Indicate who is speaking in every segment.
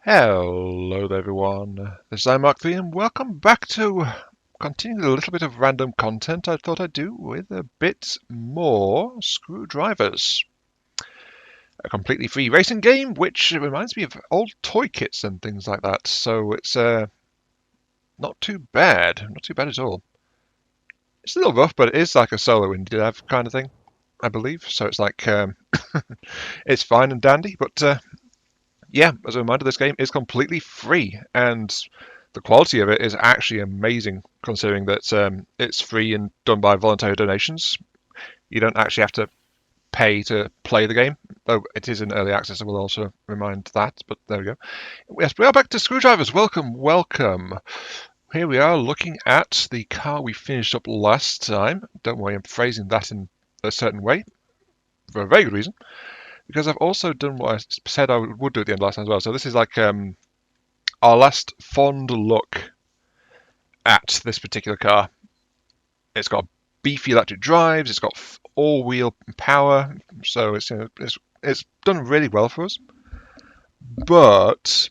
Speaker 1: Hello there everyone, this is Mark3 and welcome back to continuing a little bit of random content I thought I'd do with a bit more Screwdrivers. A completely free racing game which reminds me of old toy kits and things like that, so it's not too bad at all. It's a little rough, but it is like a solo indie dev kind of thing, I believe, so it's like, it's fine and dandy, but yeah, as a reminder, this game is completely free, and the quality of it is actually amazing, considering that it's free and done by voluntary donations. You don't actually have to pay to play the game, though it is in early access. I will also remind that, but there we go. Yes, we are back to Screwdrivers. Welcome, welcome. Here we are looking at the car we finished up last time. Don't worry, I'm phrasing that in a certain way for a very good reason. Because I've also done what I said I would do at the end of last time as well. So this is like our last fond look at this particular car. It's got beefy electric drives. It's got all-wheel power. So it's done really well for us. But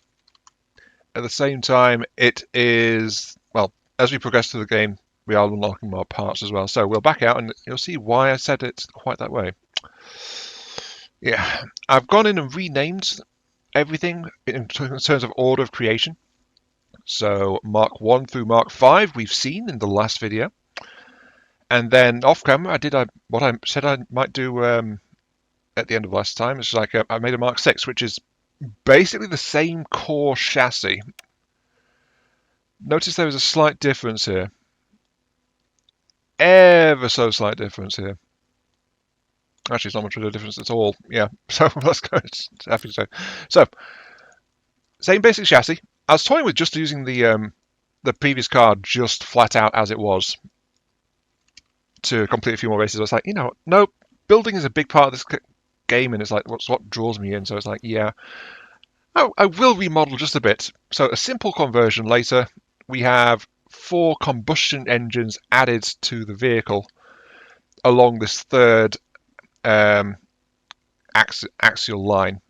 Speaker 1: at the same time, it is, well, as we progress through the game, we are unlocking more parts as well. So we'll back out and you'll see why I said it quite that way. Yeah, I've gone in and renamed everything in terms of order of creation. So Mark 1 through Mark 5 we've seen in the last video. And then off camera I did what I said I might do at the end of last time. It's like I made a Mark 6, which is basically the same core chassis. Notice there is a slight difference here. Ever so slight difference here. Actually, it's not much of a difference at all. Yeah, so let's go. Happy to say. So, same basic chassis. I was toying with just using the previous car just flat out as it was to complete a few more races. I was like, no, building is a big part of this game, and it's like what draws me in. So it's like, yeah, I will remodel just a bit. So a simple conversion later, we have 4 combustion engines added to the vehicle along this third axial line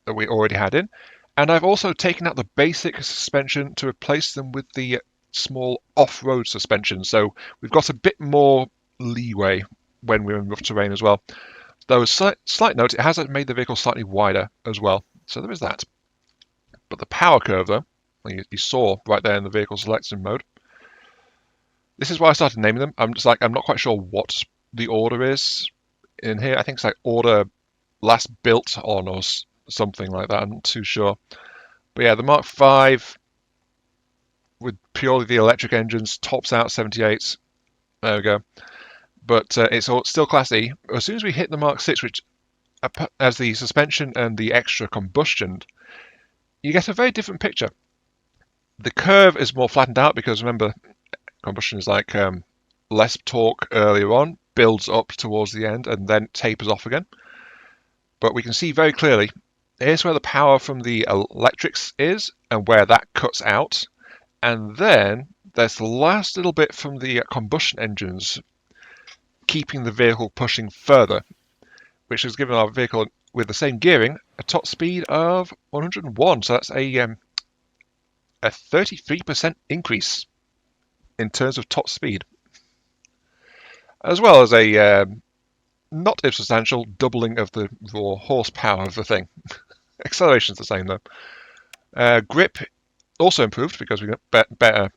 Speaker 1: that we already had in, and I've also taken out the basic suspension to replace them with the small off-road suspension, so we've got a bit more leeway when we're in rough terrain as well. Though a slight note, it has made the vehicle slightly wider as well, so there is that. But the power curve, though, you saw right there in the vehicle selection mode, this is why I started naming them. I'm not quite sure what the order is in here. I think it's like order last built on or something like that. I'm not too sure. But yeah, the Mark 5 with purely the electric engines tops out 78. There we go. But it's still Class E. As soon as we hit the Mark 6, which has the suspension and the extra combustion, you get a very different picture. The curve is more flattened out because remember, combustion is like less torque earlier on, builds up towards the end, and then tapers off again. But we can see very clearly, here's where the power from the electrics is, and where that cuts out. And then there's the last little bit from the combustion engines, keeping the vehicle pushing further, which has given our vehicle, with the same gearing, a top speed of 101. So that's a 33% increase in terms of top speed, as well as a not insubstantial doubling of the raw horsepower of the thing. Acceleration's the same though. Grip also improved because we got better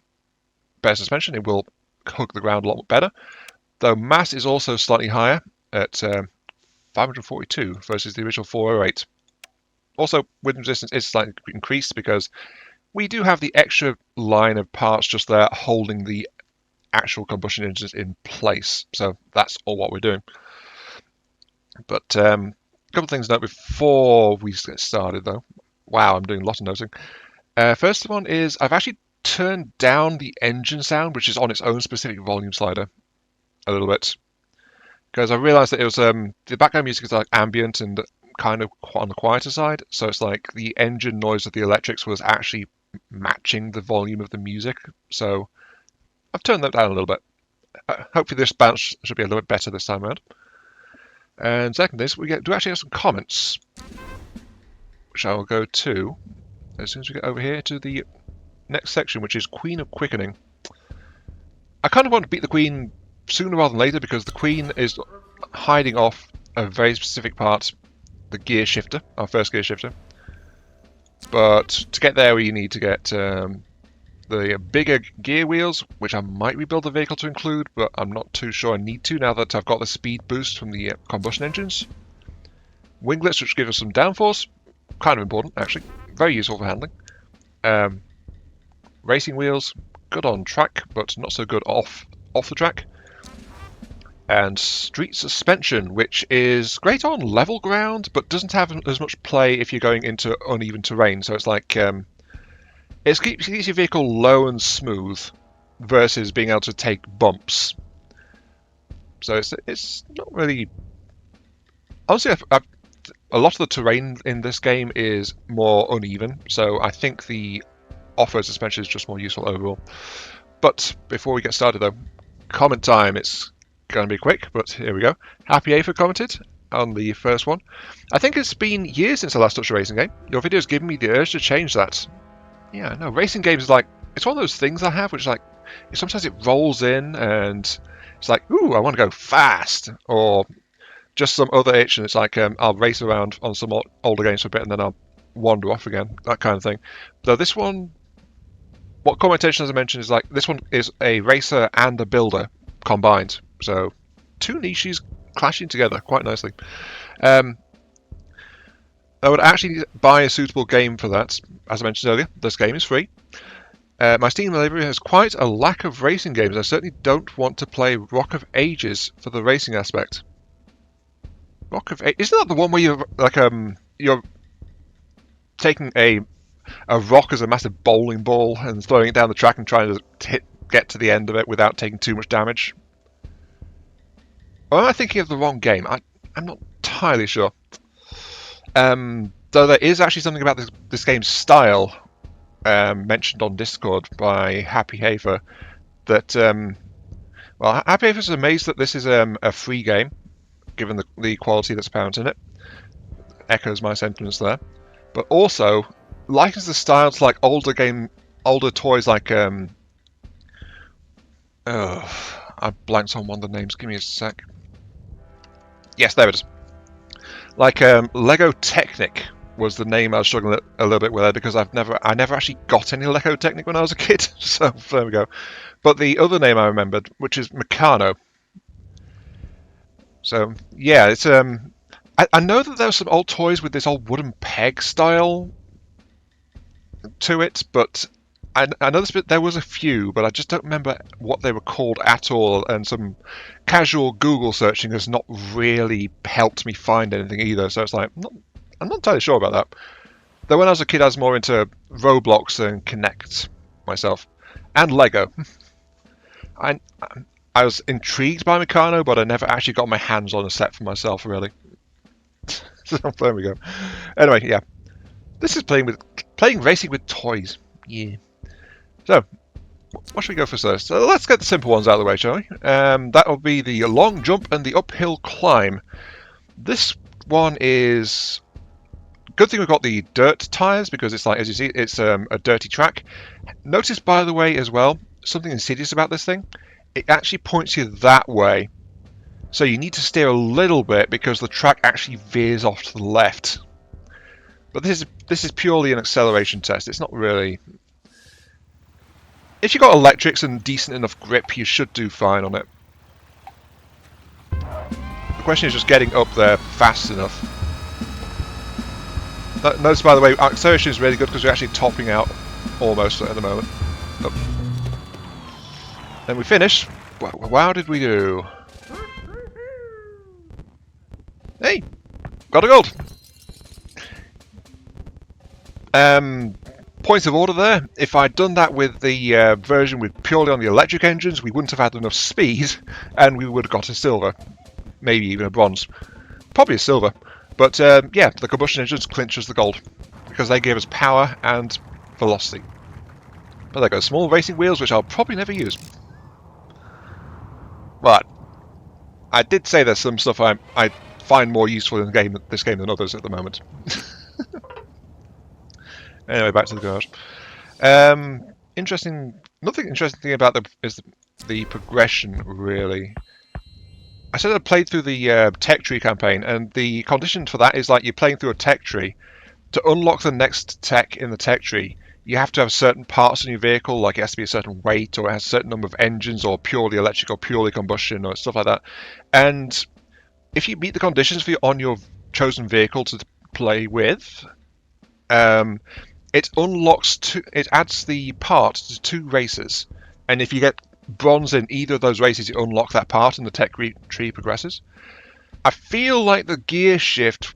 Speaker 1: suspension. It will hug the ground a lot better. Though mass is also slightly higher at 542 versus the original 408. Also, wind resistance is slightly increased because we do have the extra line of parts just there holding the actual combustion engines in place. So that's all what we're doing. But a couple of things to note before we get started, though. Wow, I'm doing a lot of noting. First one is I've actually turned down the engine sound, which is on its own specific volume slider, a little bit, because I realised that it was the background music is like ambient and kind of on the quieter side. So it's like the engine noise of the electrics was actually matching the volume of the music. So I've turned that down a little bit. Hopefully this bounce should be a little bit better this time around. And second is we do actually have some comments, which I will go to. as soon as we get over here to the next section, which is Queen of Quickening. I kind of want to beat the Queen sooner rather than later because the Queen is hiding off a very specific part, the gear shifter, our first gear shifter. But to get there, we need to get the bigger gear wheels, which I might rebuild the vehicle to include, but I'm not too sure I need to now that I've got the speed boost from the combustion engines. Winglets, which give us some downforce, kind of important actually, very useful for handling. Racing wheels, good on track, but not so good off the track. And street suspension, which is great on level ground, but doesn't have as much play if you're going into uneven terrain. So it's like it keeps your vehicle low and smooth versus being able to take bumps. So it's not really. Honestly, a lot of the terrain in this game is more uneven, so I think the off-road suspension is just more useful overall. But before we get started, though, comment time. It's going to be quick, but here we go. Happy Aphid commented on the first one. I think it's been years since I last touched a racing game. Your video has given me the urge to change that. Yeah, no, racing games is like, it's one of those things I have, which is like, sometimes it rolls in and it's like, ooh, I want to go fast, or just some other itch, and it's like, I'll race around on some older games for a bit and then I'll wander off again, that kind of thing. Though this one, what commentation as I mentioned is like, this one is a racer and a builder combined. So, two niches clashing together quite nicely. I would actually buy a suitable game for that. As I mentioned earlier, this game is free. My Steam library has quite a lack of racing games. I certainly don't want to play Rock of Ages for the racing aspect. Rock of Ages, isn't that the one where you're like you're taking a rock as a massive bowling ball and throwing it down the track and trying to get to the end of it without taking too much damage? Or am I thinking of the wrong game? I'm not entirely sure. Though there is actually something about this game's style mentioned on Discord by Happy Hafer that, well, Happy Hafer is amazed that this is a free game, given the quality that's apparent in it. Echoes my sentiments there. But also likens the style to like older toys like I blanked on one of the names. Give me a sec. Yes, there it is. Like Lego Technic was the name I was struggling a little bit with there because I never actually got any Lego Technic when I was a kid. So there we go. But the other name I remembered, which is Meccano. So yeah, it's I know that there were some old toys with this old wooden peg style to it, but I know there was a few, but I just don't remember what they were called at all, and some casual Google searching has not really helped me find anything either, so it's like, I'm not entirely sure about that. Though when I was a kid, I was more into Roblox and Kinect myself, and Lego. I was intrigued by Meccano, but I never actually got my hands on a set for myself, really. So there we go. Anyway, yeah. This is playing racing with toys. Yeah. So, what should we go for first? So let's get the simple ones out of the way, shall we? That will be the long jump and the uphill climb. This one is... Good thing we've got the dirt tyres, because it's like, as you see, it's a dirty track. Notice, by the way, as well, something insidious about this thing. It actually points you that way. So you need to steer a little bit, because the track actually veers off to the left. But this is purely an acceleration test. It's not really... If you've got electrics and decent enough grip, you should do fine on it. The question is just getting up there fast enough. Notice, by the way, acceleration is really good because we're actually topping out almost at the moment. Oh. Then we finish. Wow, did we do? Hey! Got a gold! Points of order there. If I'd done that with the version with purely on the electric engines, we wouldn't have had enough speed, and we would have got a silver. Maybe even a bronze. Probably a silver. But yeah, the combustion engines clinches the gold, because they gave us power and velocity. But they got small racing wheels, which I'll probably never use. But I did say there's some stuff I find more useful in this game than others at the moment. Anyway, back to the garage. Interesting. Nothing interesting thing about the progression, really. I said I played through the tech tree campaign, and the condition for that is like you're playing through a tech tree. To unlock the next tech in the tech tree, you have to have certain parts in your vehicle, like it has to be a certain weight, or it has a certain number of engines, or purely electric, or purely combustion, or stuff like that. And if you meet the conditions on your chosen vehicle to play with, it unlocks it adds the part to 2 races, and if you get bronze in either of those races, you unlock that part, and the tech tree progresses. I feel like the gear shift,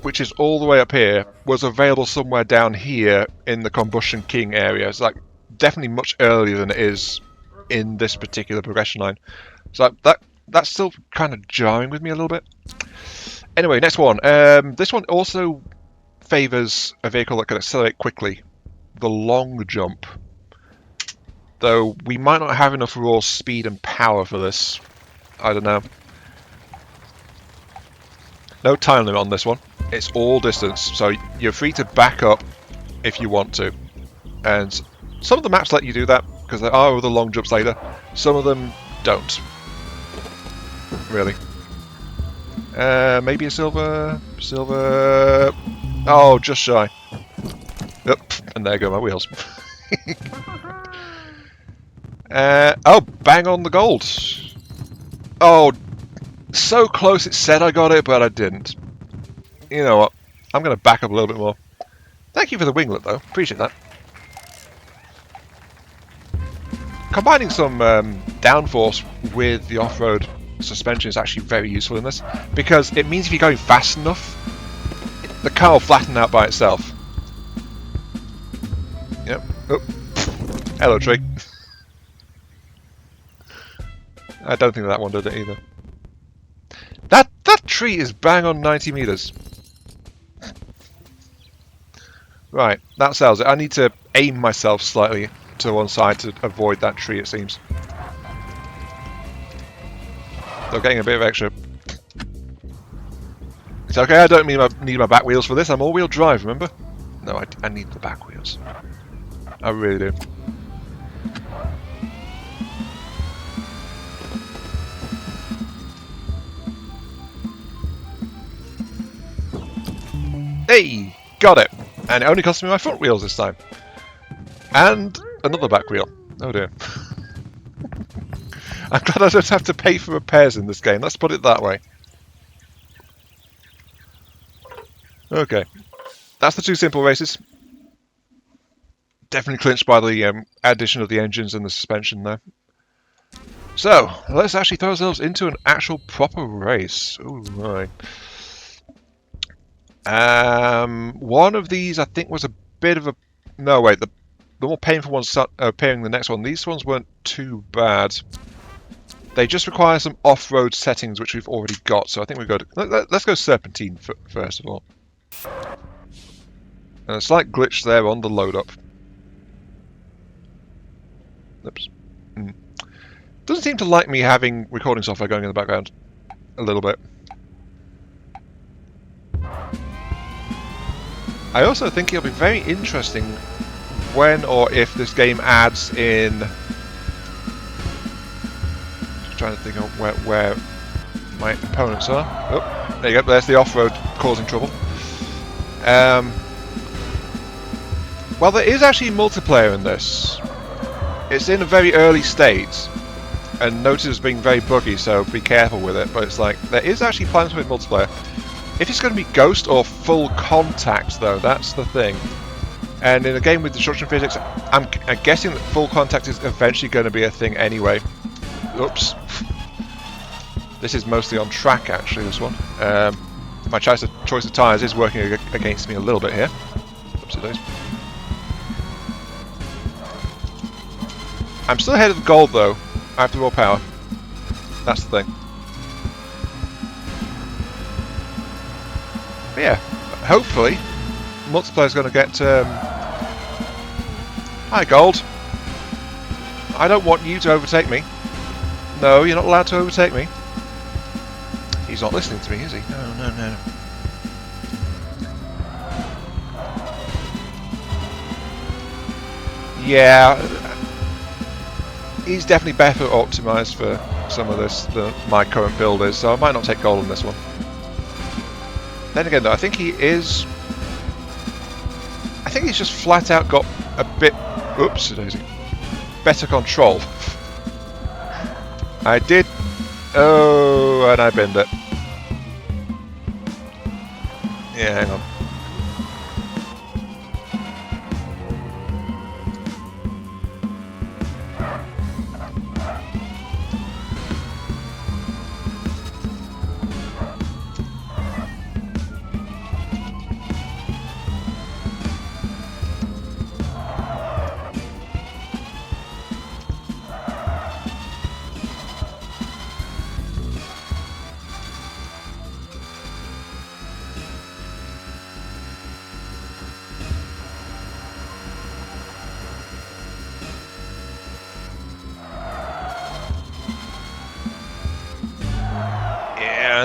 Speaker 1: which is all the way up here, was available somewhere down here in the Combustion King area. It's like definitely much earlier than it is in this particular progression line. So that's still kind of jarring with me a little bit. Anyway, next one. This one also favours a vehicle that can accelerate quickly, the long jump. Though we might not have enough raw speed and power for this. I don't know. No time limit on this one. It's all distance, so you're free to back up if you want to. And some of the maps let you do that, because there are other long jumps later. Some of them don't. Really. Maybe a silver... Silver... Oh, just shy. Yep, and there go my wheels. Oh, bang on the gold. Oh, so close it said I got it, but I didn't. You know what? I'm going to back up a little bit more. Thank you for the winglet, though. Appreciate that. Combining some downforce with the off-road suspension is actually very useful in this, because it means if you're going fast enough, the car will flatten out by itself. Yep. Oh. Hello, tree. I don't think that one did it either. That tree is bang on 90 meters. Right, that sells it. I need to aim myself slightly to one side to avoid that tree, it seems. So getting a bit of extra. It's okay, I don't need my back wheels for this. I'm all-wheel drive, remember? No, I need the back wheels. I really do. Hey! Got it! And it only cost me my front wheels this time. And another back wheel. Oh dear. I'm glad I don't have to pay for repairs in this game, let's put it that way. Okay. That's the 2 simple races. Definitely clinched by the addition of the engines and the suspension there. So, let's actually throw ourselves into an actual proper race. Ooh, right. One of these I think was a bit of a... No, wait, the more painful ones appearing in the next one. These ones weren't too bad. They just require some off-road settings, which we've already got, so I think we go to... Let's go Serpentine first of all. And a slight glitch there on the load up. Oops. Doesn't seem to like me having recording software going in the background. A little bit. I also think it'll be very interesting when or if this game adds in... Just trying to think of where my opponents are. Oh, there you go, there's the off-road causing trouble. Well, there is actually multiplayer in this. It's in a very early state, and noted as being very buggy, so be careful with it, but it's like, there is actually plans for multiplayer. If it's going to be Ghost or Full Contact, though, that's the thing. And in a game with destruction physics, I'm guessing that Full Contact is eventually going to be a thing anyway. Oops. This is mostly on track, actually, this one. My choice of tyres is working against me a little bit here. Oopsie days. I'm still ahead of the gold, though. I have the raw power. That's the thing. But yeah, hopefully, multiplayer's going to get... Hi, Gold. I don't want you to overtake me. No, you're not allowed to overtake me. He's not listening to me, is he? No. Yeah, he's definitely better optimised for some of this than my current build is, so I might not take gold on this one. Then again, though, I think he's just flat out got a bit, oops, daisy, better control. I did, oh, and I binned it. Yeah, hang on.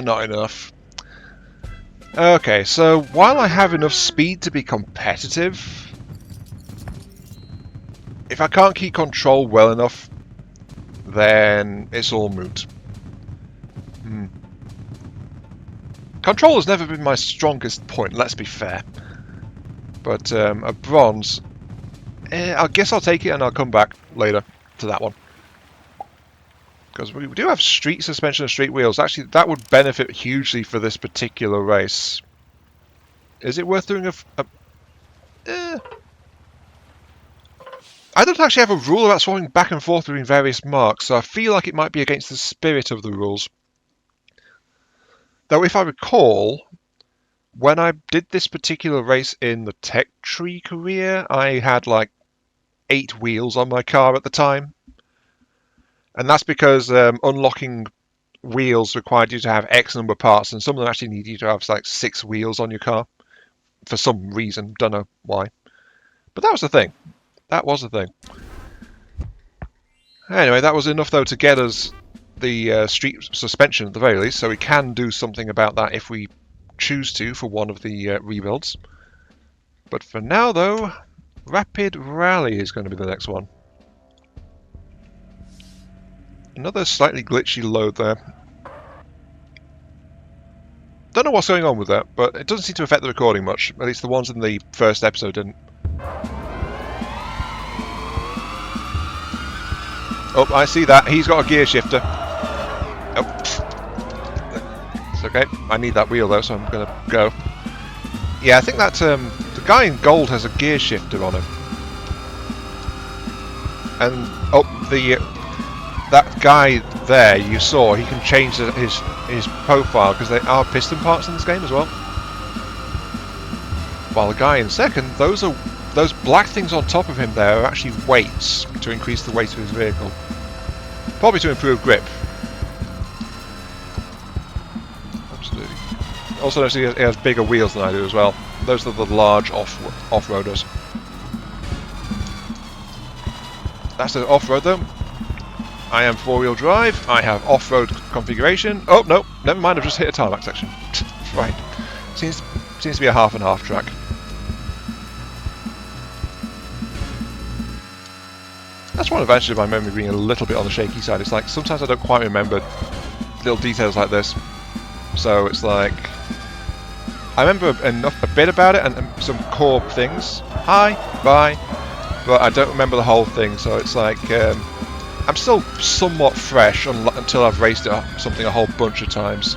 Speaker 1: Not enough. Okay, so while I have enough speed to be competitive, if I can't keep control well enough, then it's all moot. Control has never been my strongest point, let's be fair. But a bronze, I guess I'll take it and I'll come back later to that one. Because we do have street suspension and street wheels. Actually, that would benefit hugely for this particular race. Is it worth doing I don't actually have a rule about swapping back and forth between various marks, so I feel like it might be against the spirit of the rules. Though if I recall, when I did this particular race in the Tech Tree career, I had like 8 wheels on my car at the time. And that's because unlocking wheels required you to have X number of parts, and some of them actually need you to have like 6 wheels on your car for some reason. Don't know why, but that was the thing. That was the thing. Anyway, that was enough though to get us the street suspension at the very least, so we can do something about that if we choose to for one of the rebuilds. But for now though, Rapid Rally is going to be the next one. Another slightly glitchy load there. Don't know what's going on with that, but it doesn't seem to affect the recording much. At least the ones in the first episode didn't. Oh, I see that. He's got a gear shifter. Oh. It's okay. I need that wheel though, so I'm going to go. Yeah, I think that the guy in gold has a gear shifter on him. And, oh, that guy there you saw, he can change his profile because they are piston parts in this game as well. While the guy in second, those black things on top of him there are actually weights to increase the weight of his vehicle. Probably to improve grip. Absolutely. Also notice he has bigger wheels than I do as well. Those are the large off-roaders. That's the off-road though. I am 4-wheel drive, I have off-road configuration. Oh, no, never mind, I've just hit a tarmac section. Right. Seems to be a half and half track. That's one advantage of my memory being a little bit on the shaky side. It's like, sometimes I don't quite remember little details like this. So it's like, I remember a bit about it and some core things. Hi, bye. But I don't remember the whole thing, so it's like, I'm still somewhat fresh until I've raced something a whole bunch of times.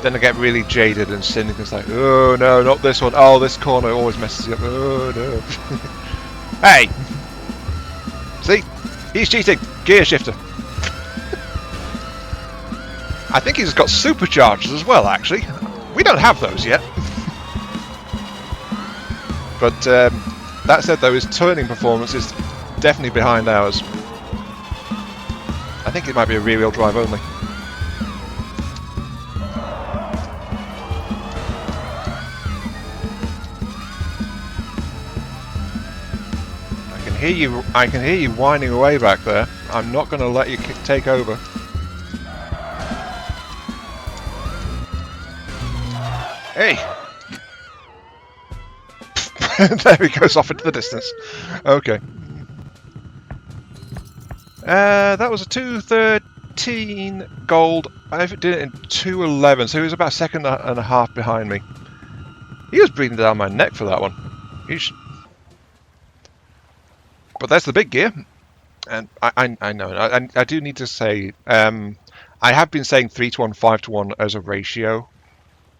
Speaker 1: Then I get really jaded and cynical. It's like, oh no, not this one. Oh, this corner always messes you up. Oh no. Hey! See? He's cheating. Gear shifter. I think he's got superchargers as well, actually. We don't have those yet. But that said, though, his turning performance is definitely behind ours. I think it might be a rear-wheel drive only. I can hear you whining away back there. I'm not going to let you take over. Hey! There he goes off into the distance. Okay. That was a 213 gold. I did it in 211, so he was about a second and a half behind me. He was breathing down my neck for that one. But there's the big gear. And I know, I do need to say, I have been saying 3 to 1, 5 to 1 as a ratio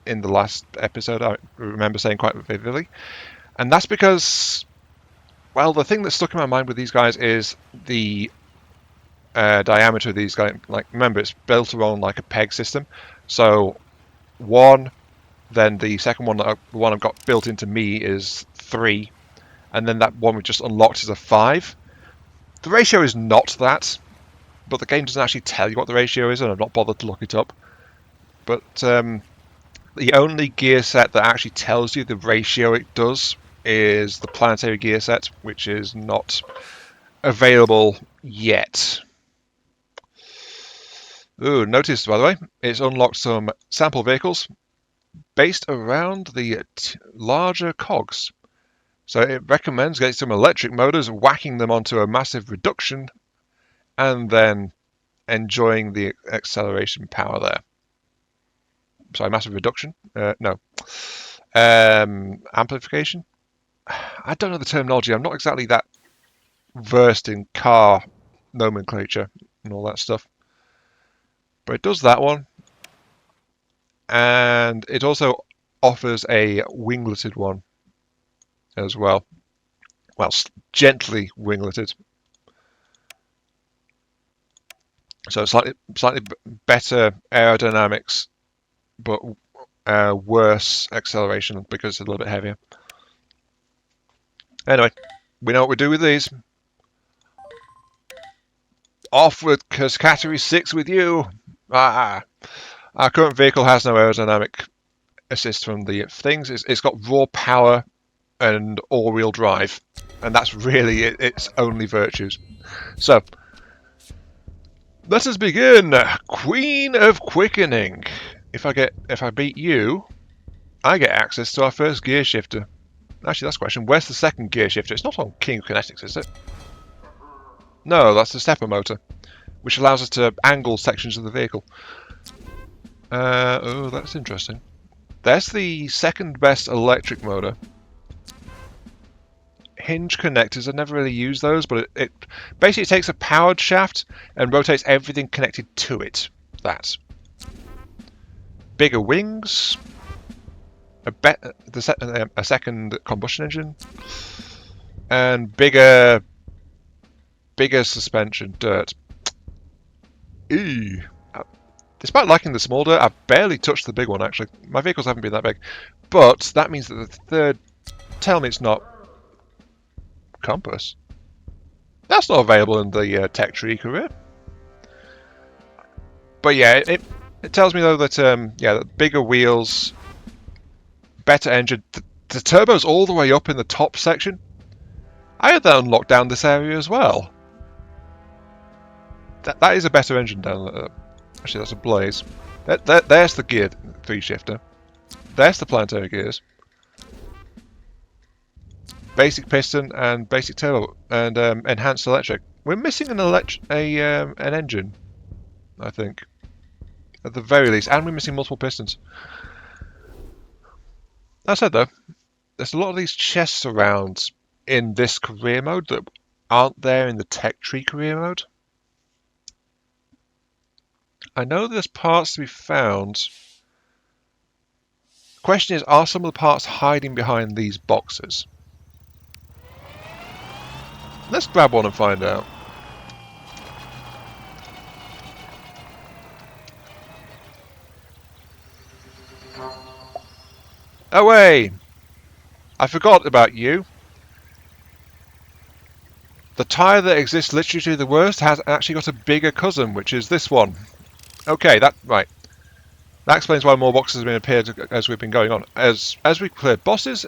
Speaker 1: in the last episode. I remember saying quite vividly. And that's because, well, the thing that stuck in my mind with these guys is the diameter of these guys. Like, remember, it's built around like a peg system. So 1, then the second one, the one I've got built into me is 3, and then that one we just unlocked is a 5. The ratio is not that, but the game doesn't actually tell you what the ratio is, and I've not bothered to look it up. But the only gear set that actually tells you the ratio it does is the planetary gear set, which is not available yet. Ooh, notice, by the way, it's unlocked some sample vehicles based around the larger cogs. So it recommends getting some electric motors, whacking them onto a massive reduction, and then enjoying the acceleration power there. Sorry, massive reduction? No. Amplification? I don't know the terminology. I'm not exactly that versed in car nomenclature and all that stuff. But it does that one. And it also offers a wingleted one as well. Well, gently wingleted. So slightly better aerodynamics, but worse acceleration because it's a little bit heavier. Anyway, we know what we do with these. Off with category 6 with you. Our current vehicle has no aerodynamic assist from the things. It's got raw power and all-wheel drive, and that's really its only virtues. So, let us begin. Queen of Quickening. If I beat you, I get access to our first gear shifter. Actually, that's a question. Where's the second gear shifter? It's not on King of Kinetics, is it? No, that's the stepper motor, which allows us to angle sections of the vehicle. Oh, that's interesting. There's the second best electric motor. Hinge connectors, I never really use those, but it basically takes a powered shaft and rotates everything connected to it. That. Bigger wings, a second combustion engine, and bigger suspension. Dirt. Ew. Despite liking the small dirt, I've barely touched the big one, actually. My vehicles haven't been that big. But that means that the third... Tell me it's not... Compass. That's not available in the tech tree career. But yeah, it tells me, though, that, the bigger wheels, better engine. The turbo's all the way up in the top section. I had that unlocked down this area as well. That is a better engine down there. Actually, that's a Blaze. There's the gear 3 shifter. There's the planetary gears. Basic piston and basic turbo and enhanced electric. We're missing an engine, I think, at the very least, and we're missing multiple pistons. That said, though, there's a lot of these chests around in this career mode that aren't there in the tech tree career mode. I know there's parts to be found. The question is, are some of the parts hiding behind these boxes? Let's grab one and find out. Away! I forgot about you. The tyre that exists literally to the worst has actually got a bigger cousin, which is this one. Okay, right. That explains why more boxes have been appeared as we've been going on. As we've cleared bosses,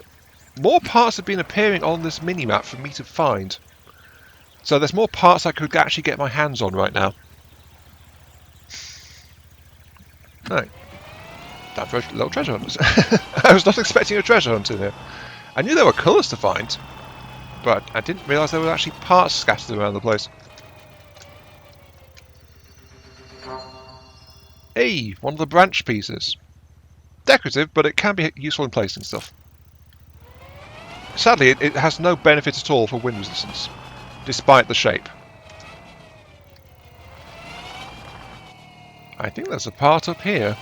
Speaker 1: more parts have been appearing on this mini-map for me to find. So there's more parts I could actually get my hands on right now. Right. That for a little treasure hunt. I was not expecting a treasure hunt in here. I knew there were colours to find, but I didn't realise there were actually parts scattered around the place. Hey, one of the branch pieces. Decorative, but it can be useful in placing stuff. Sadly, it has no benefit at all for wind resistance, despite the shape. I think there's a part up here.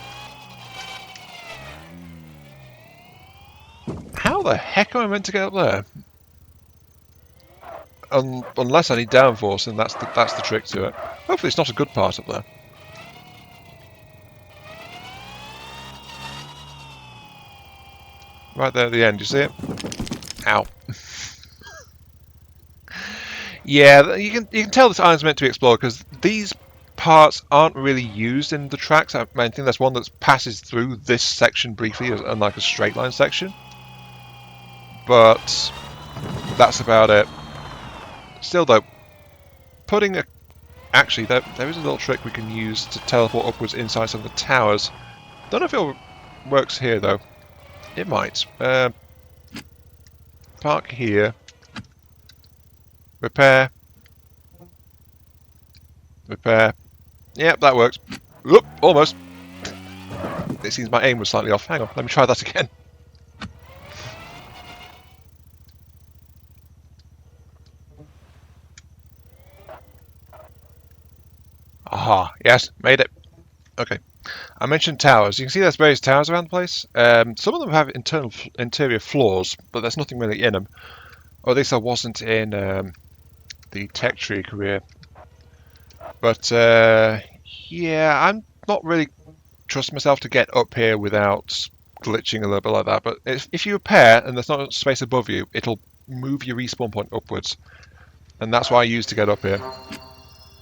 Speaker 1: How the heck am I meant to get up there? Unless I need downforce, and that's the trick to it. Hopefully it's not a good part up there. Right there at the end, you see it? Ow. Yeah, you can tell this island's meant to be explored because these parts aren't really used in the tracks. I think there's one that passes through this section briefly, and like a straight line section. But that's about it. Still though, putting a... Actually, there is a little trick we can use to teleport upwards inside some of the towers. Don't know if it works here though. It might. Park here. Repair. Repair. Yep, that works. Oop, almost. It seems my aim was slightly off. Hang on, let me try that again. Aha, yes, made it. Okay. I mentioned towers. You can see there's various towers around the place. Some of them have interior floors, but there's nothing really in them. Or at least there wasn't in the tech tree career. But yeah, I'm not really trusting myself to get up here without glitching a little bit like that. But if you repair and there's not space above you, it'll move your respawn point upwards. And that's what I use to get up here.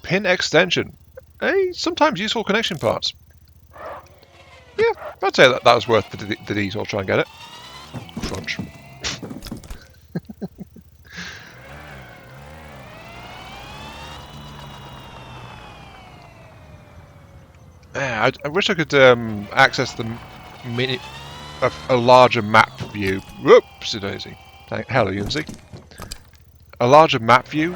Speaker 1: Pin extension. A sometimes useful connection parts. Yeah, I'd say that was worth the detour. Try and get it. Crunch. Yeah, I wish I could access the a larger map view. Whoopsie daisy. Hello, Yunzi. A larger map view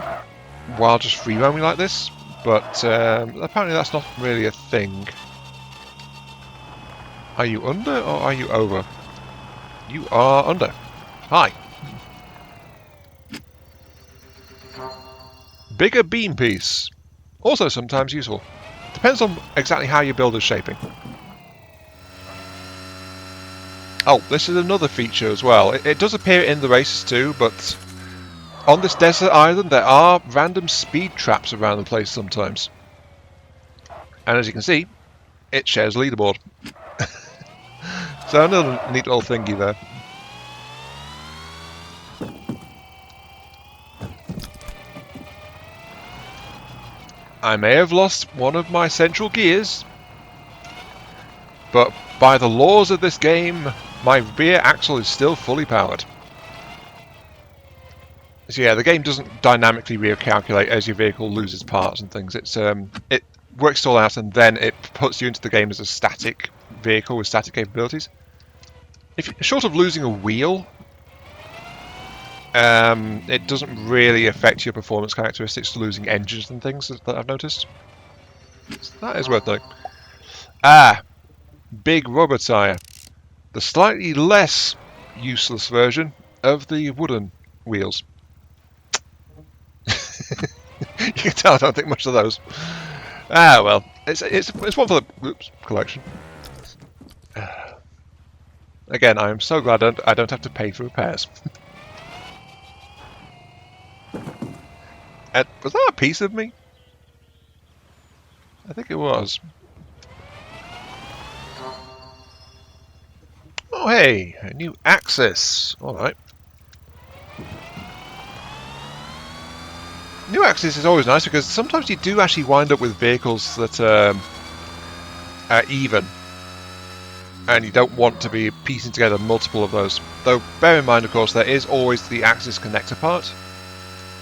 Speaker 1: while just free roaming like this, but apparently that's not really a thing. Are you under or are you over? You are under. Hi. Bigger beam piece. Also sometimes useful. Depends on exactly how your build is shaping. Oh, this is another feature as well. It does appear in the races too, but on this desert island there are random speed traps around the place sometimes. And as you can see, it shares leaderboard. So another neat little thingy there. I may have lost one of my central gears, but by the laws of this game, my rear axle is still fully powered. So yeah, the game doesn't dynamically recalculate as your vehicle loses parts and things. It works it all out and then it puts you into the game as a static vehicle with static capabilities. Short of losing a wheel, it doesn't really affect your performance characteristics, losing engines and things that I've noticed. So that is worth noting. Ah, big rubber tyre. The slightly less useless version of the wooden wheels. You can tell I don't think much of those. Ah well, it's one for the collection. Again, I am so glad I don't have to pay for repairs. Was that a piece of me? I think it was. Oh hey, a new axis. Alright. New axis is always nice because sometimes you do actually wind up with vehicles that are even. And you don't want to be piecing together multiple of those. Though bear in mind, of course, there is always the axis connector part.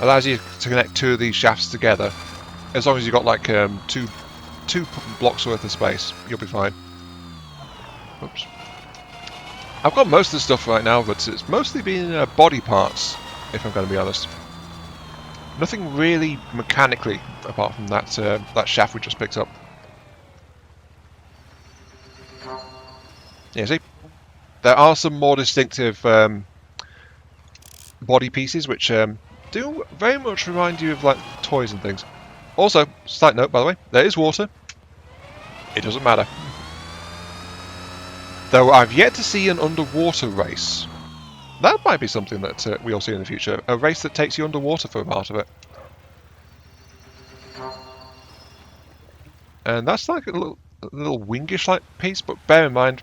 Speaker 1: Allows you to connect two of these shafts together. As long as you've got like two blocks worth of space, you'll be fine. Oops. I've got most of the stuff right now, but it's mostly been body parts, if I'm going to be honest. Nothing really mechanically, apart from that that shaft we just picked up. Yeah, see? There are some more distinctive body pieces, which do very much remind you of like toys and things. Also, slight note by the way, there is water. It doesn't matter. Though I've yet to see an underwater race. That might be something that we'll see in the future. A race that takes you underwater for a part of it. And that's like a little wingish like piece, but bear in mind,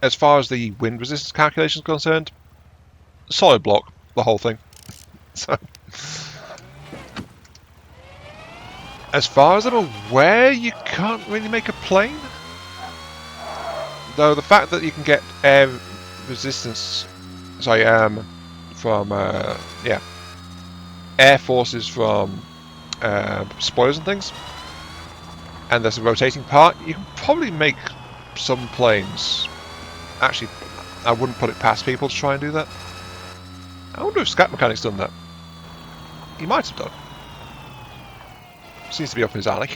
Speaker 1: as far as the wind resistance calculation is concerned, solid block, the whole thing. So, as far as I'm aware, you can't really make a plane. Though the fact that you can get air resistance, sorry, from air forces from spoilers and things, and there's a rotating part, you can probably make some planes. Actually, I wouldn't put it past people to try and do that. I wonder if Scat Mechanic's done that. He might have done. Seems to be up his alley.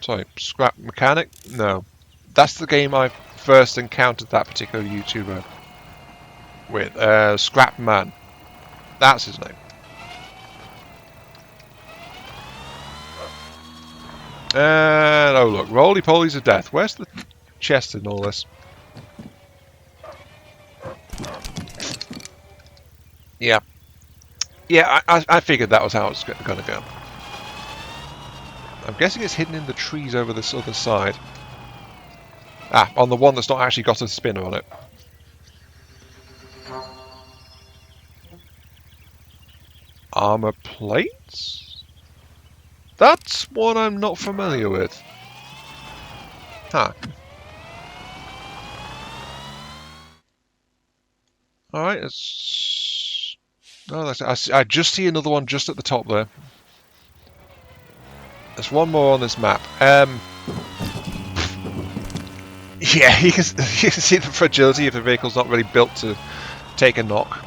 Speaker 1: Sorry, Scrap Mechanic? No. That's the game I first encountered that particular YouTuber with. Scrap Man. That's his name. And, oh look, roly-polies of death. Where's the chest in all this? Yeah. Yeah, I figured that was how it's going to go. I'm guessing it's hidden in the trees over this other side. Ah, on the one that's not actually got a spinner on it. Armor plates? That's one I'm not familiar with. Huh. Alright, it's... Oh, that's... I just see another one just at the top there. There's one more on this map. Yeah, you can see the fragility of the vehicle's not really built to take a knock.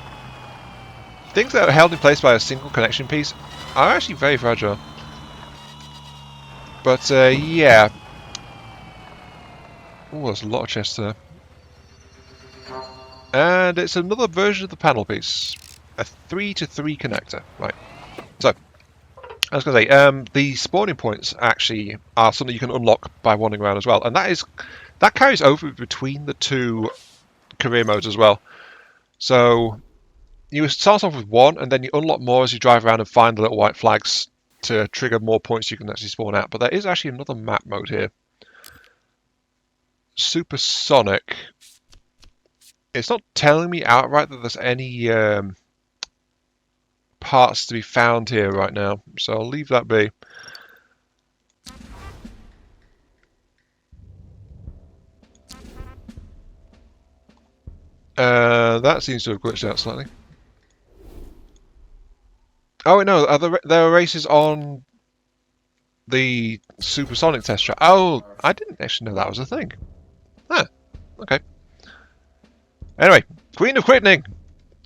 Speaker 1: Things that are held in place by a single connection piece are actually very fragile. But, yeah. Oh, there's a lot of chests there. And it's another version of the panel piece. A 3-to-3 connector. Right. So, I was going to say, the spawning points actually are something you can unlock by wandering around as well. And that carries over between the two career modes as well. So, you start off with one, and then you unlock more as you drive around and find the little white flags to trigger more points you can actually spawn out. But there is actually another map mode here. Supersonic. It's not telling me outright that there's any parts to be found here right now, so I'll leave that be. That seems to have glitched out slightly. Oh no, there are races on the Supersonic test track. Oh, I didn't actually know that was a thing. Huh, okay. Anyway, Queen of Quickening!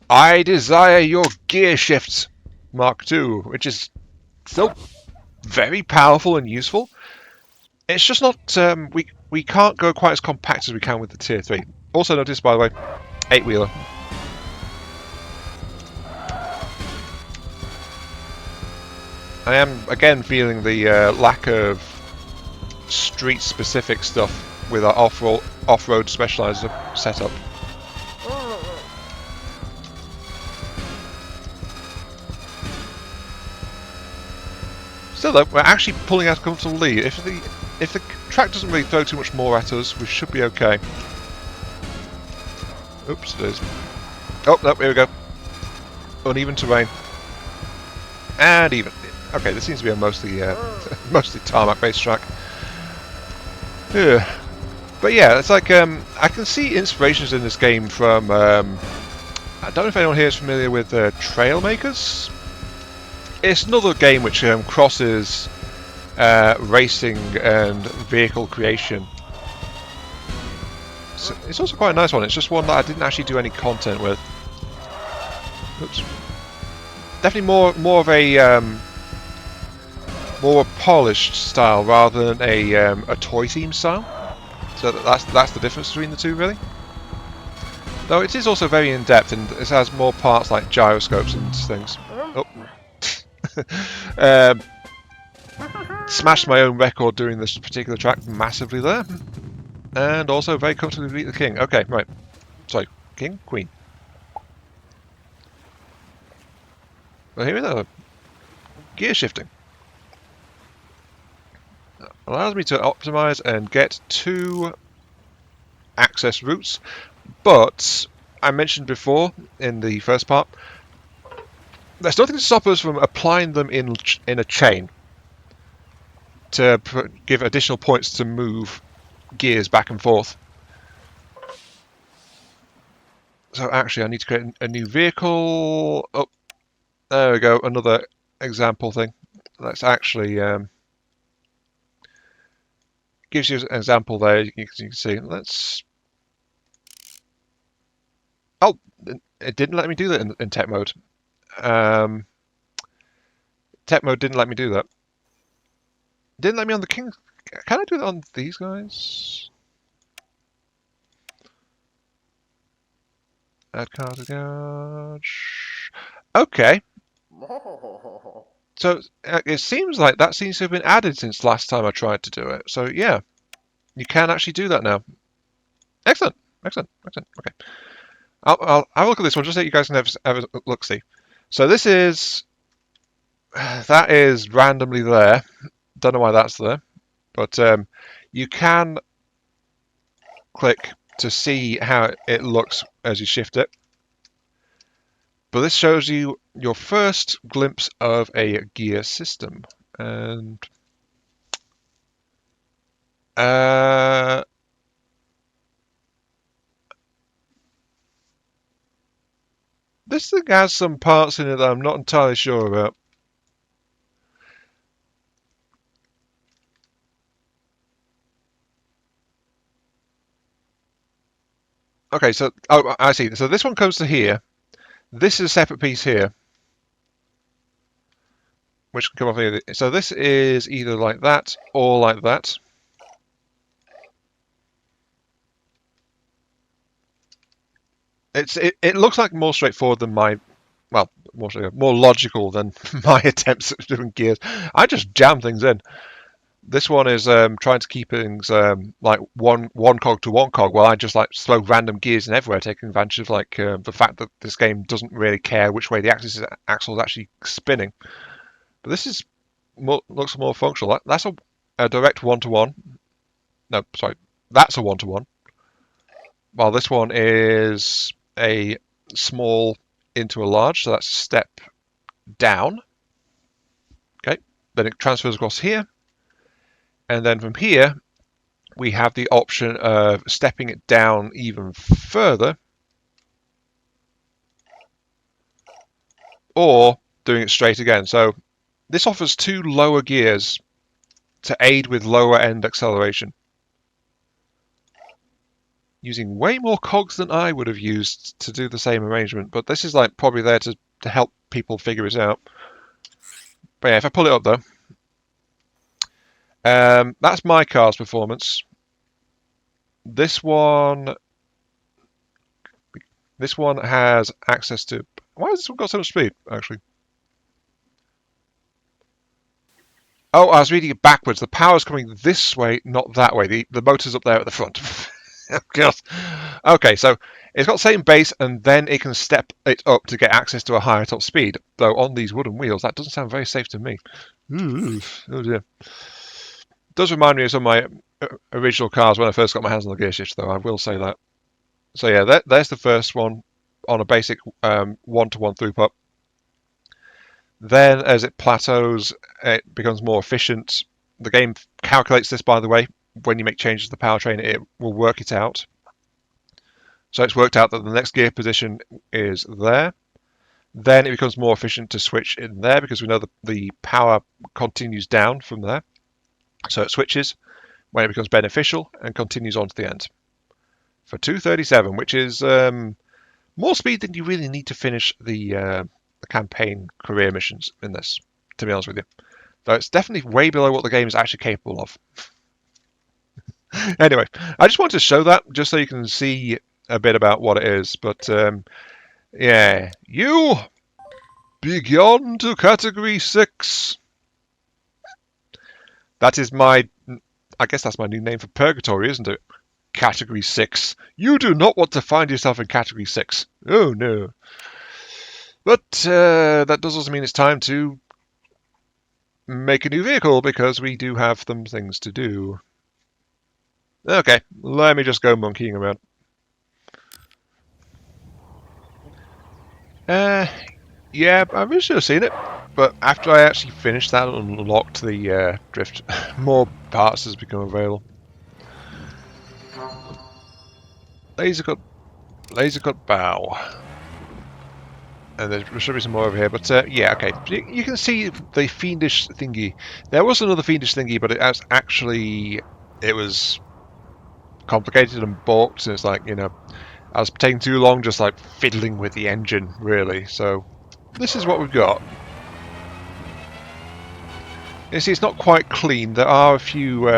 Speaker 1: I desire your gear shifts, Mark II, which is still very powerful and useful. It's just not, we can't go quite as compact as we can with the Tier 3. Also notice, by the way, 8-wheeler. I am, again, feeling the lack of street-specific stuff with our off-road specialized setup. Still though, we're actually pulling out a comfortable lead. If the track doesn't really throw too much more at us, we should be okay. Oops, it is. Oh, no, here we go. Uneven terrain. And even. Okay, this seems to be a mostly tarmac-based track. Yeah. But yeah, it's like, I can see inspirations in this game from, I don't know if anyone here is familiar with Trailmakers. It's another game which crosses racing and vehicle creation. So it's also quite a nice one. It's just one that I didn't actually do any content with. Oops. Definitely more of a more polished style rather than a toy theme style. So that's the difference between the two, really. Though it is also very in depth, and it has more parts like gyroscopes and things. Oh. Smashed my own record doing this particular track massively there, and also very comfortably beat the king. Okay, right. Sorry, king, queen. Well, here we go. Gear shifting allows me to optimize and get 2 access routes, but I mentioned before in the first part, there's nothing to stop us from applying them in a chain to give additional points to move gears back and forth. So actually I need to create a new vehicle. Oh, there we go, another example thing. Let's actually gives you an example there. You can see. Let's. Oh, it didn't let me do that in tech mode. Tech mode didn't let me do that. Didn't let me on the king. Can I do that on these guys? Add card to gauge. Okay. So it seems like that seems to have been added since last time I tried to do it. So yeah, you can actually do that now. Excellent, excellent, excellent. Okay, I'll have a look at this one just so you guys can have a look. See, so this is that is randomly there. Don't know why that's there, but you can click to see how it looks as you shift it. But this shows you your first glimpse of a gear system, and this thing has some parts in it that I'm not entirely sure about. Okay, so oh, I see. So this one comes to here. This is a separate piece here, which can come off here. So this is either like that or like that. It looks like more straightforward than my, well, more logical than my attempts at doing gears. I just jam things in. This one is trying to keep things like one cog to one cog, while I just like throw random gears in everywhere, taking advantage of like the fact that this game doesn't really care which way the axle is actually spinning. But this is looks more functional. That's a direct one-to-one. No, sorry, that's a one-to-one. While this one is a small into a large, so that's a step down. Okay, then it transfers across here. And then from here, we have the option of stepping it down even further, or doing it straight again. So this offers 2 lower gears to aid with lower end acceleration, using way more cogs than I would have used to do the same arrangement. But this is like probably there to help people figure it out. But yeah, if I pull it up though, that's my car's performance. This one has access to. Why has this one got so much speed? Actually, oh, I was reading it backwards. The power's coming this way, not that way. The motor's up there at the front. Okay, so it's got the same base, and then it can step it up to get access to a higher top speed. Though on these wooden wheels, that doesn't sound very safe to me. Ooh, oh dear. Does remind me of some of my original cars when I first got my hands on the gear shift, though, I will say that. So yeah, there's the first one on a basic one-to-one through pup. Then as it plateaus, it becomes more efficient. The game calculates this, by the way. When you make changes to the powertrain, it will work it out. So it's worked out that the next gear position is there. Then it becomes more efficient to switch in there because we know the power continues down from there. So it switches when it becomes beneficial and continues on to the end. For 237, which is more speed than you really need to finish the campaign career missions in this, to be honest with you. Though it's definitely way below what the game is actually capable of. Anyway, I just wanted to show that just so you can see a bit about what it is. But yeah, you begone to category 6. That is my, I guess that's my new name for purgatory, isn't it? Category 6. You do not want to find yourself in category 6. Oh no. But that does also mean it's time to make a new vehicle because we do have some things to do. Okay, let me just go monkeying around. Yeah, I really should have seen it, but after I actually finished that and unlocked the drift, more parts has become available. Laser cut bow. And there should be some more over here, but yeah, okay. You can see the fiendish thingy. There was another fiendish thingy, but it was complicated and balked, and it's like, you know, I was taking too long just like fiddling with the engine, really. So this is what we've got. You see, it's not quite clean. There are a few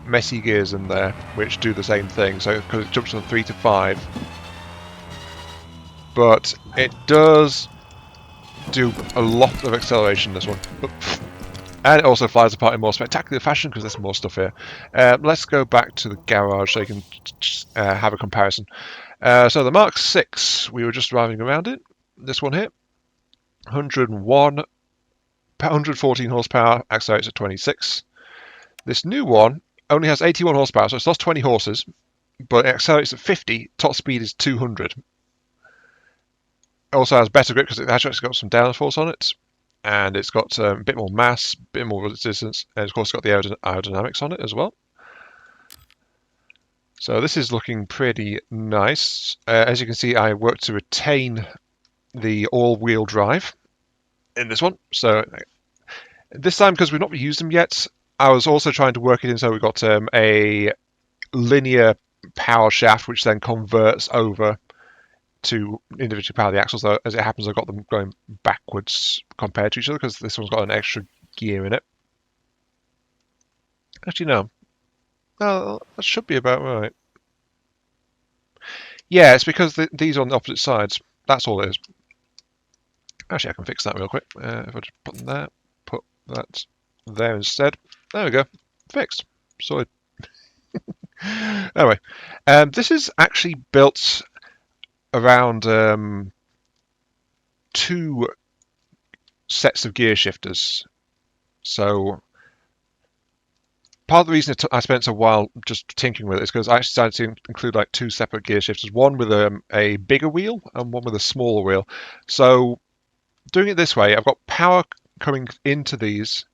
Speaker 1: messy gears in there which do the same thing. So because it jumps from 3 to 5, but it does do a lot of acceleration. This one, and it also flies apart in more spectacular fashion because there's more stuff here. Let's go back to the garage so you can have a comparison. So the Mark 6, we were just driving around it. This one here, 114 horsepower, accelerates at 26. This new one only has 81 horsepower, so it's lost 20 horses, but it accelerates at 50. Top speed is 200. It also has better grip because it actually got some downforce on it, and it's got a bit more mass, a bit more resistance, and of course it's got the aerodynamics on it as well. So this is looking pretty nice. As you can see, I worked to retain the all-wheel drive in this one. So this time, because we've not used them yet, I was also trying to work it in so we got a linear power shaft, which then converts over to individually power the axles. Though, as it happens, I've got them going backwards compared to each other because this one's got an extra gear in it. Actually, no. No, that should be about right. Yeah, it's because these are on the opposite sides. That's all it is. Actually, I can fix that real quick. If I just put that there instead. There we go. Fixed. Sorted. Anyway, this is actually built around 2 sets of gear shifters. So part of the reason I spent a while just tinkering with it is because I actually started to include like 2 separate gear shifters, one with a bigger wheel and one with a smaller wheel. So doing it this way, I've got power coming into these.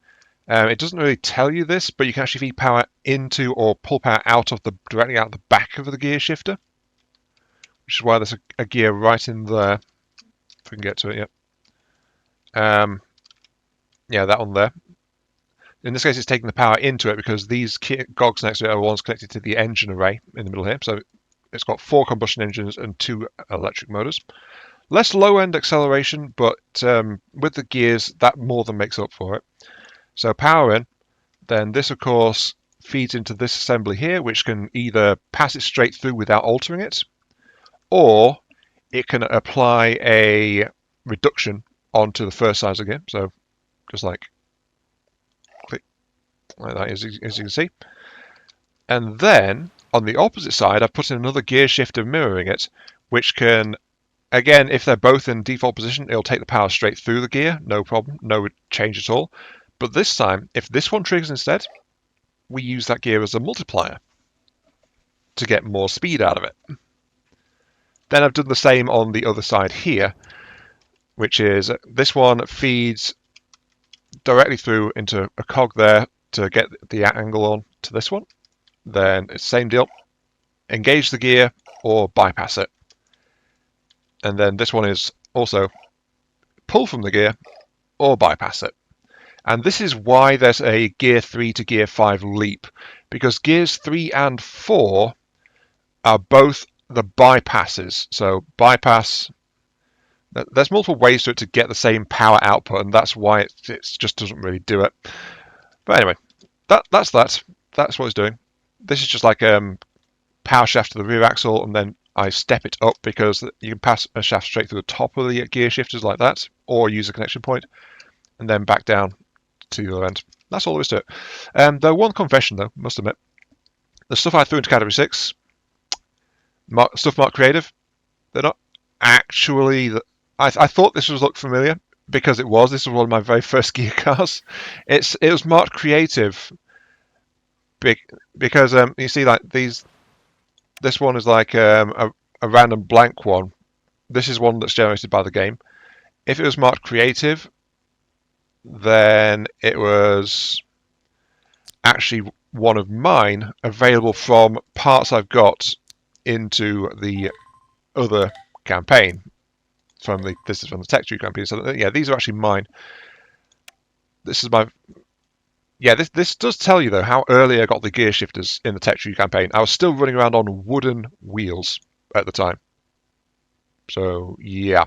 Speaker 1: It doesn't really tell you this, but you can actually feed power into or pull power out of directly out the back of the gear shifter, which is why there's a gear right in there. If we can get to it, yeah. Yeah, that one there. In this case, it's taking the power into it because these cogs next to it are the ones connected to the engine array in the middle here. So it's got 4 combustion engines and 2 electric motors. Less low-end acceleration, but with the gears, that more than makes up for it. So power in, then this, of course, feeds into this assembly here, which can either pass it straight through without altering it, or it can apply a reduction onto the first size again. So just like click like that, as you can see. And then on the opposite side, I've put in another gear shifter mirroring it, which can, again, if they're both in default position, it'll take the power straight through the gear, no problem, no change at all. But this time, if this one triggers instead, we use that gear as a multiplier to get more speed out of it. Then I've done the same on the other side here, which is this one feeds directly through into a cog there to get the angle on to this one. Then it's the same deal. Engage the gear or bypass it. And then this one is also pull from the gear or bypass it. And this is why there's a Gear 3 to Gear 5 leap, because Gears 3 and 4 are both the bypasses. So bypass, there's multiple ways to it to get the same power output, and that's why it just doesn't really do it. But anyway, that's what it's doing. This is just like power shaft to the rear axle, and then I step it up because you can pass a shaft straight through the top of the gear shifters like that, or use a connection point, and then back down to the other end. That's all there is to it. Though one confession, though, must admit, the stuff I threw into Category 6, stuff marked creative, they're not actually... I thought this was looked familiar, because it was. This was one of my very first gear cars. It was marked creative, because you see, like, this one is like a random blank one. This is one that's generated by the game. If it was marked creative, then it was actually one of mine, available from parts I've got into the other campaign. This is from the Tech Tree campaign. So yeah, these are actually mine. This is my... Yeah, this does tell you, though, how early I got the gear shifters in the Tech Tree campaign. I was still running around on wooden wheels at the time. So, yeah.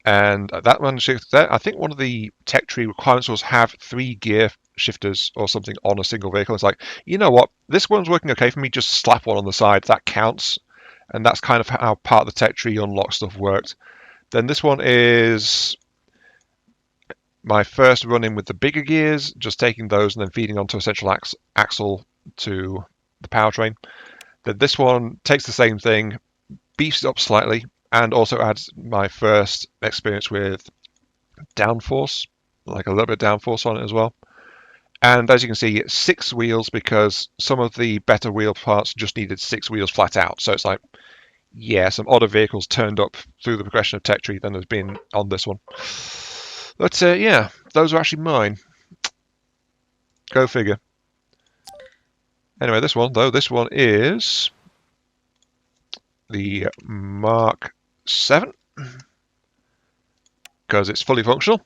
Speaker 1: And that one, I think one of the Tech Tree requirements was have 3 gear shifters or something on a single vehicle. It's like, you know what? This one's working okay for me. Just slap one on the side. That counts. And that's kind of how part of the Tech Tree unlock stuff worked. Then this one is... my first run-in with the bigger gears, just taking those and then feeding onto a central axle to the powertrain. Then this one takes the same thing, beefs it up slightly, and also adds my first experience with downforce, like a little bit of downforce on it as well. And as you can see, 6 wheels, because some of the better wheel parts just needed 6 wheels flat out. So it's like, yeah, some odder vehicles turned up through the progression of Tech Tree than has been on this one. But yeah, those are actually mine. Go figure. Anyway, this one is the Mark 7, because it's fully functional.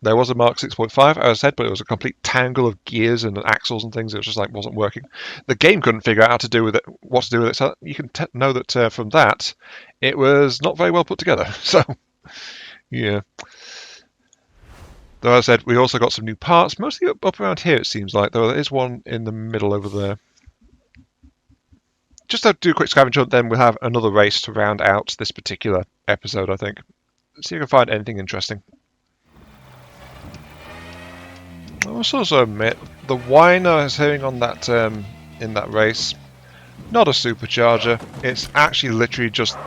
Speaker 1: There was a Mark 6.5, as I said, but it was a complete tangle of gears and axles and things. It was just like wasn't working. The game couldn't figure out what to do with it. So you can know that from that, it was not very well put together. So yeah. Though, as I said, we also got some new parts, mostly up around here, it seems like, though there is one in the middle over there. Just to do a quick scavenge hunt, then we'll have another race to round out this particular episode, I think. Let's see if I can find anything interesting. I must also admit, the whine I was hearing on that in that race, not a supercharger. It's actually literally just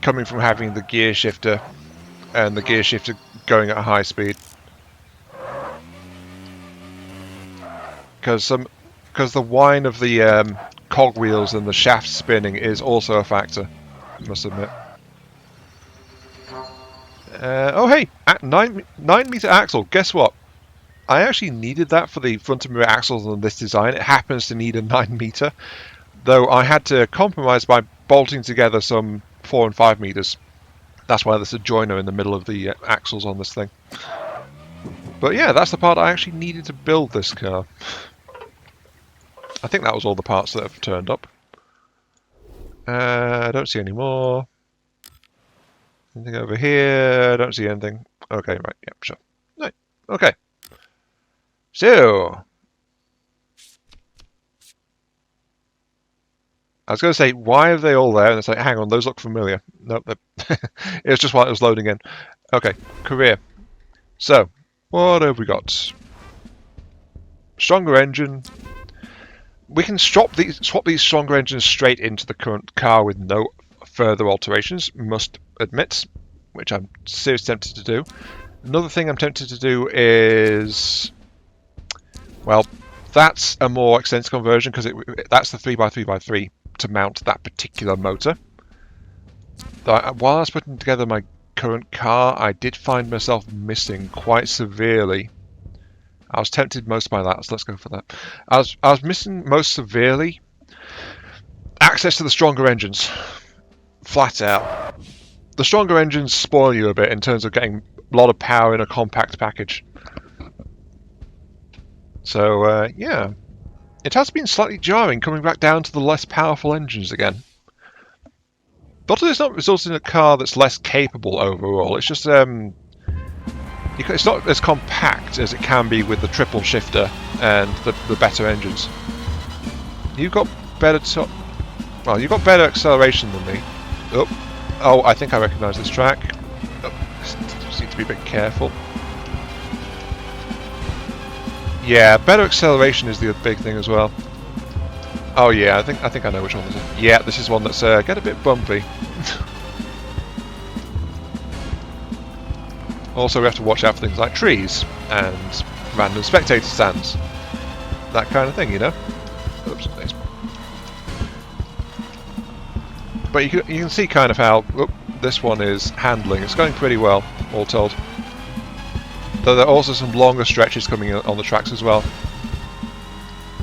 Speaker 1: coming from having the gear shifter and the gear shifter going at a high speed. Because the whine of the cogwheels and the shaft spinning is also a factor, I must admit. Oh hey, 9-meter axle. Guess what? I actually needed that for the front and rear axles on this design. It happens to need a 9-meter, though I had to compromise by bolting together some 4 and 5 meters. That's why there's a joiner in the middle of the axles on this thing. But yeah, that's the part I actually needed to build this car. I think that was all the parts that have turned up. I don't see any more. Anything over here? I don't see anything. Okay, right, yeah, sure. Right, okay. So, I was going to say, why are they all there? And it's like, hang on, those look familiar. Nope, it was just while it was loading in. Okay, career. So, what have we got? Stronger engine. We can swap these stronger engines straight into the current car with no further alterations, must admit, which I'm seriously tempted to do. Another thing I'm tempted to do is... well, that's a more extensive conversion, because that's the 3x3x3 to mount that particular motor. While I was putting together my current car, I did find myself missing quite severely. I was tempted most by that, so let's go for that. I was missing most severely access to the stronger engines. Flat out. The stronger engines spoil you a bit in terms of getting a lot of power in a compact package. So yeah, it has been slightly jarring coming back down to the less powerful engines again. But it's not resulting in a car that's less capable overall. It's just it's not as compact as it can be with the triple shifter and the better engines. You've got better you've got better acceleration than me. Oh, I think I recognise this track. Just need to be a bit careful. Yeah, better acceleration is the big thing as well. Oh yeah, I think I know which one this is. Yeah, this is one that's get a bit bumpy. Also, we have to watch out for things like trees and random spectator stands. That kind of thing, you know? Oops, nice. But you can see kind of how this one is handling. It's going pretty well, all told. Though there are also some longer stretches coming in on the tracks as well,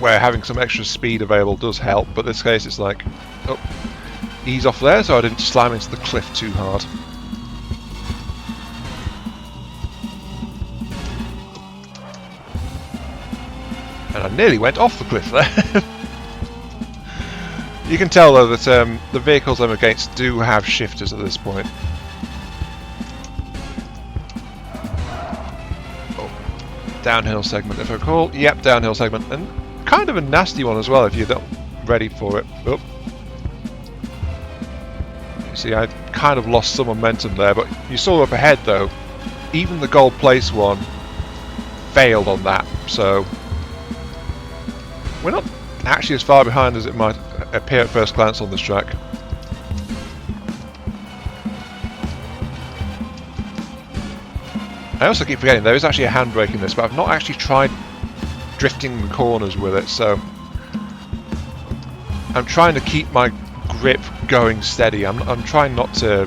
Speaker 1: where having some extra speed available does help. But in this case, it's like, ease off there so I didn't slam into the cliff too hard. And I nearly went off the cliff there. You can tell though that the vehicles I'm against do have shifters at this point. Downhill segment, if I recall. Yep, downhill segment, and kind of a nasty one as well if you're not ready for it. You see, I kind of lost some momentum there, but you saw up ahead though, even the gold place one failed on that, so we're not actually as far behind as it might appear at first glance on this track. I also keep forgetting there is actually a handbrake in this, but I've not actually tried drifting the corners with it, so I'm trying to keep my grip going steady. I'm trying not to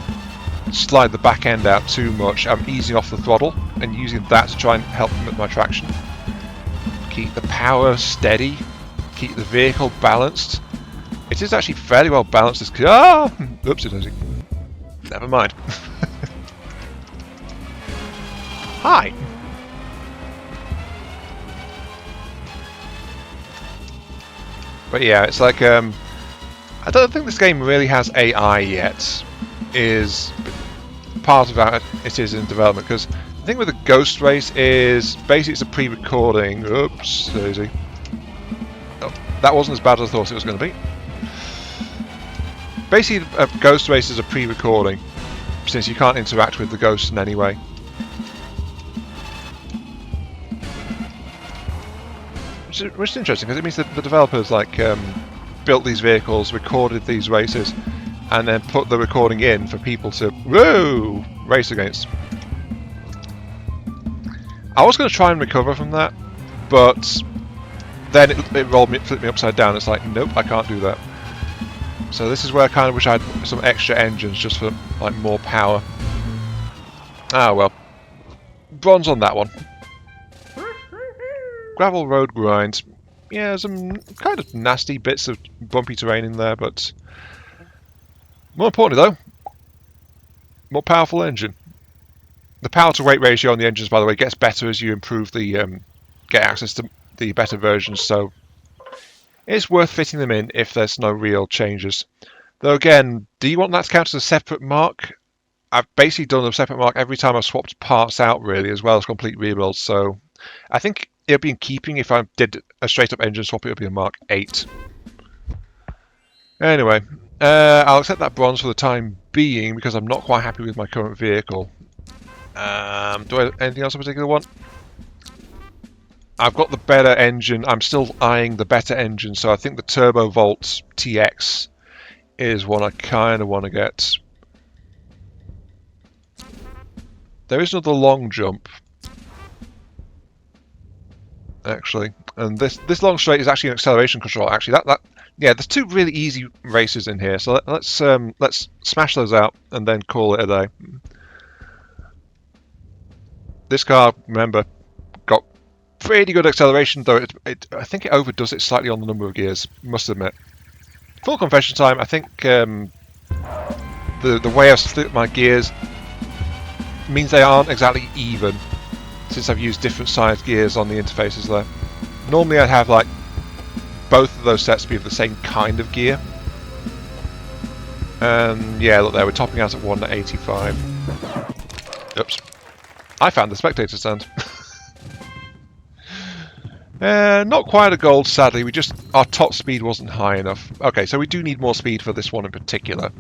Speaker 1: slide the back end out too much. I'm easing off the throttle and using that to try and help with my traction. Keep the power steady, keep the vehicle balanced. It is actually fairly well balanced. This oopsie daisy. Never mind. Hi. But yeah, it's like I don't think this game really has AI yet. Is part of that it is in development, because the thing with the Ghost Race is basically it's a pre-recording. Oops, daisy. Oh, that wasn't as bad as I thought it was going to be. Basically, a Ghost Race is a pre-recording, since you can't interact with the ghosts in any way. Which is interesting, because it means that the developers built these vehicles, recorded these races, and then put the recording in for people to race against. I was going to try and recover from that, but then it flipped me upside down. It's like, nope, I can't do that. So this is where I kind of wish I had some extra engines just for like more power. Ah well, bronze on that one. Gravel road grind. Yeah, some kind of nasty bits of bumpy terrain in there, but more importantly though, more powerful engine. The power to weight ratio on the engines, by the way, gets better as you improve the get access to the better versions, so it's worth fitting them in if there's no real changes. Though again, do you want that to count as a separate mark? I've basically done a separate mark every time I've swapped parts out, really, as well as complete rebuilds, so I think it'll be in keeping if I did a straight up engine swap. It'll be a Mark 8. Anyway, I'll accept that bronze for the time being because I'm not quite happy with my current vehicle. Do I have anything else in particular want? I've got the better engine. I'm still eyeing the better engine, so I think the Turbo Volt TX is one I kind of want to get. There is another long jump, actually, and this long straight is actually an acceleration control. Actually, yeah, there's two really easy races in here, so let's smash those out and then call it a day. This car, remember, got pretty good acceleration, though I think it overdoes it slightly on the number of gears, must admit. Full confession time, I think the way I've split my gears means they aren't exactly even, since I've used different sized gears on the interfaces there. Normally I'd have like both of those sets be of the same kind of gear. And yeah, look there, we're topping out at 185. Oops. I found the spectator stand. Not quite a gold, sadly. Our top speed wasn't high enough. Okay, so we do need more speed for this one in particular.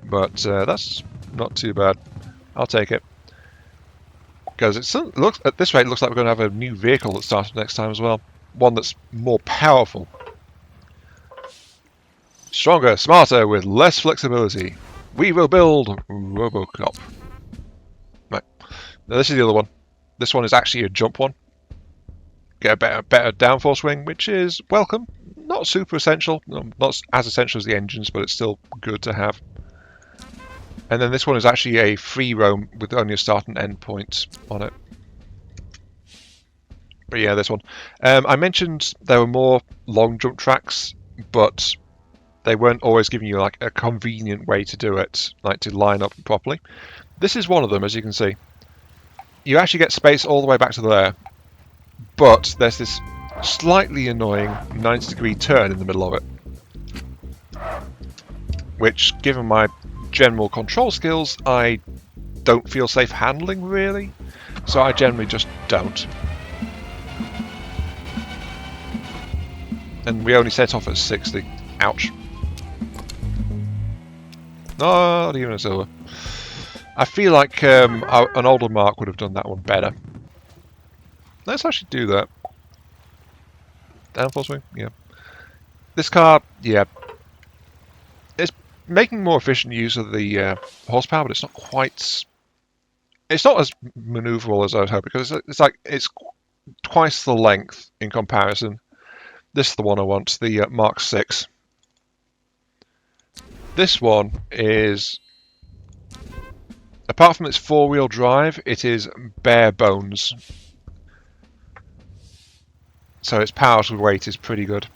Speaker 1: But that's not too bad. I'll take it. Because at this rate, it looks like we're going to have a new vehicle that starts next time as well. One that's more powerful. Stronger, smarter, with less flexibility. We will build Robocop. Right. Now this is the other one. This one is actually a jump one. Get a better downforce swing, which is welcome. Not super essential. Not as essential as the engines, but it's still good to have. And then this one is actually a free roam with only a start and end point on it. But yeah, this one. I mentioned there were more long jump tracks, but they weren't always giving you like a convenient way to do it, like to line up properly. This is one of them, as you can see. You actually get space all the way back to there, but there's this slightly annoying 90-degree turn in the middle of it, which, given my general control skills, I don't feel safe handling, really. So I generally just don't. And we only set off at 60. Ouch. Not even a silver. I feel like an older Mark would have done that one better. Let's actually do that. Downforce swing? Yeah. This car, yeah. It's making more efficient use of the horsepower, but it's not quite... It's not as maneuverable as I would hope, because it's twice the length in comparison. This is the one I want, the Mark 6. This one is, apart from its four-wheel drive, it is bare bones. So its power to weight is pretty good.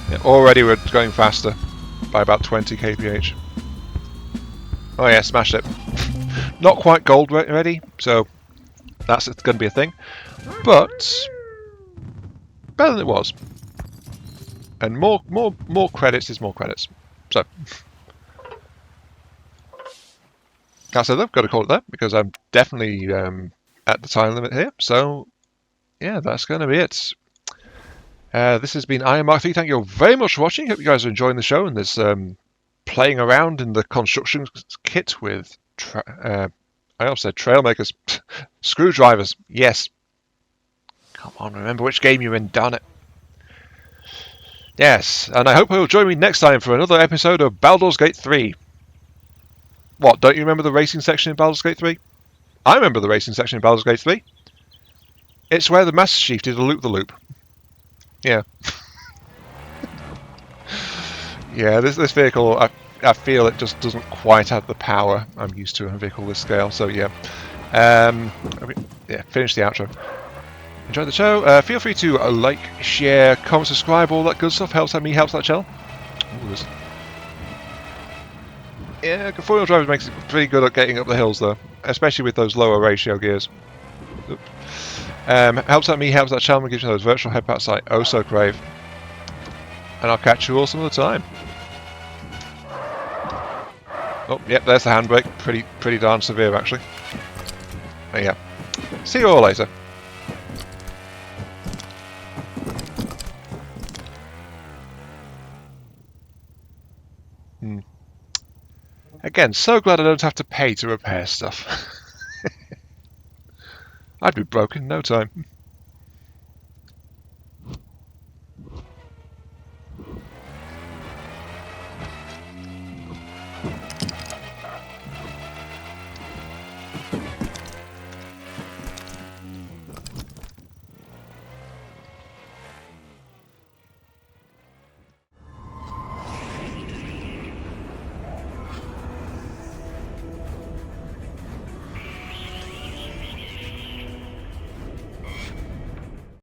Speaker 1: Yeah, already we're going faster by about 20 kph. Oh yeah, smashed it. Not quite gold ready, so that's going to be a thing. But better than it was. And more credits is more credits. So can't say I've got to call it that because I'm definitely at the time limit here. So yeah, that's going to be it. This has been I Am Mark 3. Thank you all very much for watching. Hope you guys are enjoying the show and this playing around in the construction kit with I also said trailmakers, screwdrivers. Yes. Come on, remember which game you're in, darn it. Yes, and I hope you'll join me next time for another episode of Baldur's Gate 3. What, don't you remember the racing section in Baldur's Gate 3? I remember the racing section in Baldur's Gate 3. It's where the Master Chief did a loop-the-loop. Yeah. Yeah, this vehicle, I feel it just doesn't quite have the power I'm used to in a vehicle this scale, so yeah. Yeah, finish the outro. Enjoy the show. Feel free to like, share, comment, subscribe, all that good stuff. Helps out me, helps that channel. Yeah, four-wheel drive makes it pretty good at getting up the hills, though, especially with those lower ratio gears. Helps out me, helps that channel, and gives you those virtual headpats I oh so crave. And I'll catch you all some other time. Oh, yep, there's the handbrake. Pretty darn severe, actually. There you go. See you all later. Again, so glad I don't have to pay to repair stuff. I'd be broke in no time.